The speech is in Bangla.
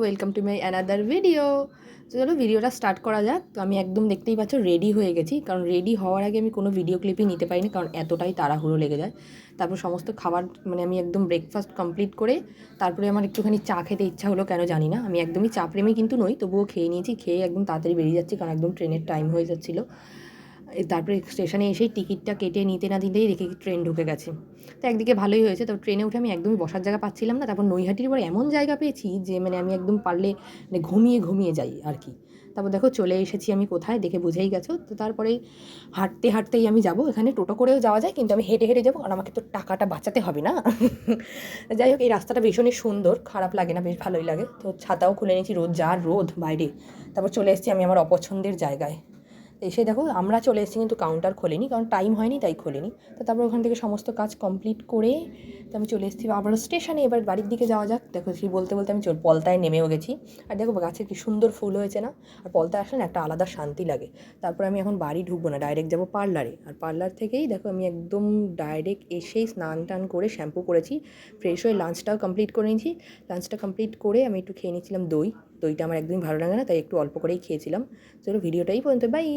Welcome to my another video. তো চলো ভিডিওটা স্টার্ট করা যাক। তো আমি একদম দেখতেই পাচ্ছ রেডি হয়ে গেছি, কারণ রেডি হওয়ার আগে আমি কোনো ভিডিও ক্লিপই নিতে পারিনি, কারণ এতটাই তাড়াহুড়ো লেগে যায়। তারপর সমস্ত খাবার মানে আমি একদম ব্রেকফাস্ট কমপ্লিট করে তারপরে আমার একটুখানি চা খেতে ইচ্ছা হলো, কেন জানি না। আমি একদমই চা প্রেমী কিন্তু নই, তবুও খেয়ে নিয়েছি। খেয়ে একদম তাড়াতাড়ি বেরিয়ে যাচ্ছি, কারণ একদম ট্রেনের টাইম হয়ে যাচ্ছিলো। তারপরে স্টেশনে এসেই টিকিটটা কেটে নিতে না দিতেই দেখি ট্রেন ঢুকে গেছে। তো একদিকে ভালোই হয়েছে, তো ট্রেনে উঠে আমি একদমই বসার জায়গা পাচ্ছিলাম না। তারপর নৈহাটির পর এমন জায়গা পেয়েছি যে মানে আমি একদম পারলে মানে ঘুমিয়ে ঘুমিয়ে যাই আর কি। তারপর দেখো চলে এসেছি আমি কোথায়, দেখে বুঝেই গেছো। তো তারপরেই হাঁটতে হাঁটতেই আমি যাব। এখানে টোটো করেও যাওয়া যায়, কিন্তু আমি হেঁটে হেঁটে যাবো, কারণ আমাকে তো টাকাটা বাঁচাতে হবে না। যাই হোক, এই রাস্তাটা ভীষণই সুন্দর, খারাপ লাগে না, বেশ ভালোই লাগে। তো ছাতাও খুলে নিয়েছি, রোদ যা রোদ বাইরে। তারপর চলে এসেছি আমি আমার অপছন্দের জায়গায়। এসে দেখো আমরা চলে এসেছি, কিন্তু কাউন্টার খোলেনি, কারণ টাইম হয়নি তাই খোলেনি। তো তারপর ওখান থেকে সমস্ত কাজ কমপ্লিট করে তো আমি চলে এসেছি আবার স্টেশনে। এবার বাড়ির দিকে যাওয়া যাক। দেখো সেই বলতে বলতে আমি পলতায় নেমেও গেছি। আর দেখো গাছে কি সুন্দর ফুল হয়েছে না। আর পলতায় আসলে না একটা আলাদা শান্তি লাগে। তারপর আমি এখন বাড়ি ঢুকবো না, ডাইরেক্ট যাবো পার্লারে। আর পার্লার থেকেই দেখো আমি একদম ডাইরেক্ট এসেই স্নান টান করে শ্যাম্পু করেছি, ফ্রেশ হয়ে লাঞ্চটাও কমপ্লিট করে নিয়েছি। লাঞ্চটা কমপ্লিট করে আমি একটু খেয়ে নিয়েছিলাম দইটা আমার একদমই ভালো লাগে না, তাই একটু অল্প করেই খেয়েছিলাম। চলো ভিডিওটাই পর্যন্ত, বাই।